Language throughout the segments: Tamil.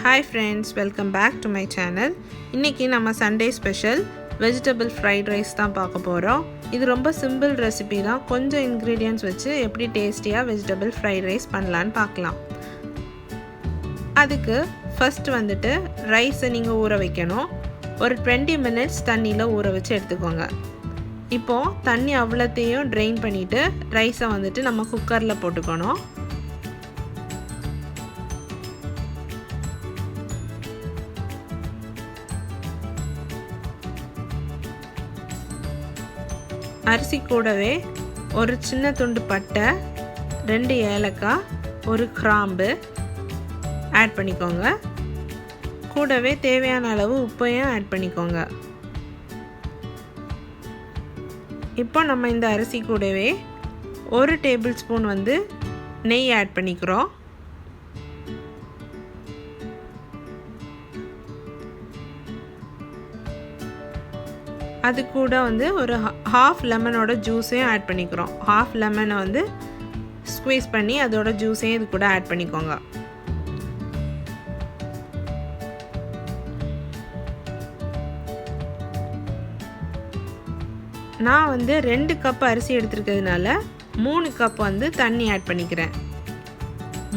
Hi friends, welcome back to my channel. இன்னைக்கு நம்ம Sunday special vegetable fried rice தான் பார்க்க போறோம். இது ரொம்ப சிம்பிள் ரெசிபி தான். கொஞ்சம் ingredients வச்சு எப்படி டேஸ்டியா vegetable fried rice பண்ணலாம்னு பார்க்கலாம். அதுக்கு first வந்துட்டு ரைஸை நீங்க ஊற வைக்கணும். ஒரு 20 minutes தண்ணில ஊற வச்சு எடுத்துக்கோங்க. இப்போ தண்ணி அவ்வளத்தையும் drain பண்ணிட்டு ரைஸை வந்துட்டு நம்ம குக்கர்ல போட்டுக்கணும். அரிசி கூடவே ஒரு சின்ன துண்டு பட்டை, 2 ஏலக்காய், ஒரு கிராம்பு ஆட் பண்ணிக்கோங்க. கூடவே தேவையான அளவு உப்பையும் ஆட் பண்ணிக்கோங்க. இப்போ நம்ம இந்த அரிசி கூடவே 1 டேபிள் ஸ்பூன் நெய் ஆட் பண்ணிக்கிறோம். அது கூட ஒரு half லெமனோட ஜூஸையும் ஆட் பண்ணிக்கிறோம். half லெமனை ஸ்குவீஸ் பண்ணி அதோட ஜூஸையும் இது கூட ஆட் பண்ணிக்கோங்க. நான் 2 கப் அரிசி எடுத்துருக்கிறதுனால 3 கப் தண்ணி ஆட் பண்ணிக்கிறேன்.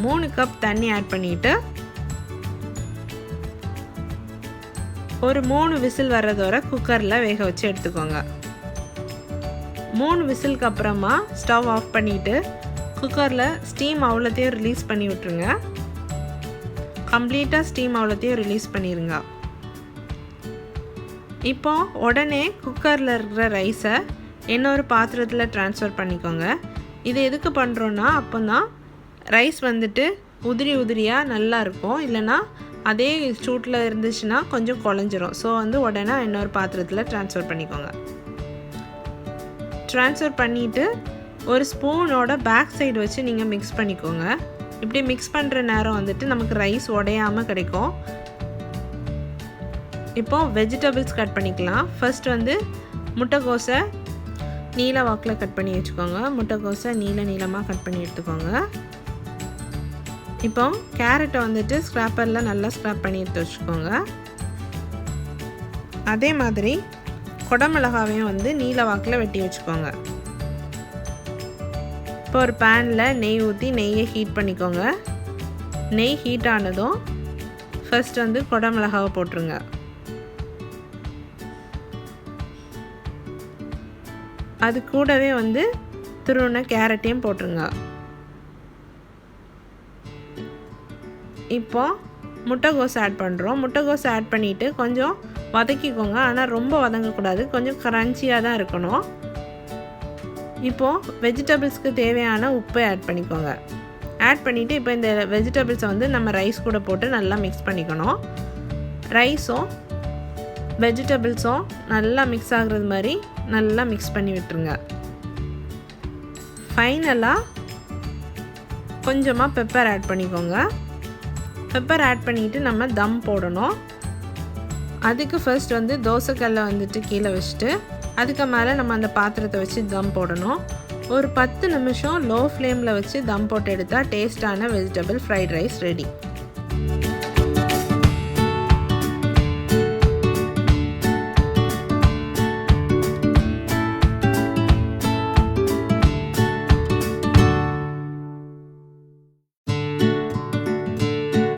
3 கப் தண்ணி ஆட் பண்ணிட்டு ஒரு 3 விசில் வர்றது வரை குக்கரில் வேக வச்சு எடுத்துக்கோங்க. 3 விசிலுக்கு அப்புறமா ஸ்டவ் ஆஃப் பண்ணிவிட்டு குக்கரில் ஸ்டீம் அவ்வளோத்தையும் ரிலீஸ் பண்ணி விட்டுருங்க. கம்ப்ளீட்டாக ஸ்டீம் அவ்வளோத்தையும் ரிலீஸ் பண்ணிடுங்க. இப்போ உடனே குக்கரில் இருக்கிற ரைஸை இன்னொரு பாத்திரத்தில் ட்ரான்ஸ்ஃபர் பண்ணிக்கோங்க. இது எதுக்கு பண்ணுறோன்னா அப்போ தான் ரைஸ் உதிரி உதிரியாக நல்லா இருக்கும். இல்லைனா அதே சூட்டில் இருந்துச்சுன்னா கொஞ்சம் குழஞ்சிரும். ஸோ உடனே இன்னொரு பாத்திரத்தில் ட்ரான்ஸ்ஃபர் பண்ணிக்கோங்க. ட்ரான்ஸ்ஃபர் பண்ணிவிட்டு ஒரு ஸ்பூனோட பேக் சைடு வச்சு நீங்கள் மிக்ஸ் பண்ணிக்கோங்க. இப்படி மிக்ஸ் பண்ணுற நேரம் நமக்கு ரைஸ் உடையாமல் கிடைக்கும். இப்போது வெஜிடபிள்ஸ் கட் பண்ணிக்கலாம். ஃபர்ஸ்ட் முட்டைக்கோஸை நீல வாக்கில் கட் பண்ணி வச்சுக்கோங்க. முட்டைக்கோஸை நீளமாக கட் பண்ணி எடுத்துக்கோங்க. இப்போ கேரட்டை ஸ்க்ராப்பரில் நல்லா ஸ்க்ராப் பண்ணி எடுத்து வச்சுக்கோங்க. அதே மாதிரி குடமிளகாவையும் நீல வாக்கில் வெட்டி வச்சுக்கோங்க. இப்போ ஒரு பேனில் நெய் ஊற்றி நெய்யை ஹீட் பண்ணிக்கோங்க. நெய் ஹீட் ஆனதும் ஃபர்ஸ்ட் குடமிளகாவை போட்டுருங்க. அது கூடவே துருவின கேரட்டையும் போட்டுருங்க. இப்போ முட்டைக்கோஸ் ஆட் பண்ணுறோம். முட்டைக்கோஸ் ஆட் பண்ணிவிட்டு கொஞ்சம் வதக்கிக்கோங்க. ஆனால் ரொம்ப வதங்கக்கூடாது, கொஞ்சம் க்ரன்ச்சியாக தான் இருக்கணும். இப்போது வெஜிடபிள்ஸ்க்கு தேவையான உப்பை ஆட் பண்ணிக்கோங்க. ஆட் பண்ணிவிட்டு இப்போ இந்த வெஜிடபிள்ஸை நம்ம ரைஸ் கூட போட்டு நல்லா மிக்ஸ் பண்ணிக்கணும். ரைஸும் வெஜிடபிள்ஸும் நல்லா மிக்ஸ் ஆகுறது மாதிரி நல்லா மிக்ஸ் பண்ணி விட்டுருங்க. ஃபைனலாக கொஞ்சமாக பெப்பர் ஆட் பண்ணிக்கோங்க. பெப்பர் ஆட் பண்ணிவிட்டு நம்ம தம் போடணும். அதுக்கு ஃபர்ஸ்ட் தோசைக்கல்லை கீழே வச்சுட்டு அதுக்கு மேலே நம்ம அந்த பாத்திரத்தை வச்சு தம் போடணும். ஒரு 10 நிமிஷம் லோ ஃப்ளேமில் வச்சு தம் போட்டு எடுத்தால் டேஸ்டான வெஜிடபிள் ஃப்ரைட் ரைஸ் ரெடி.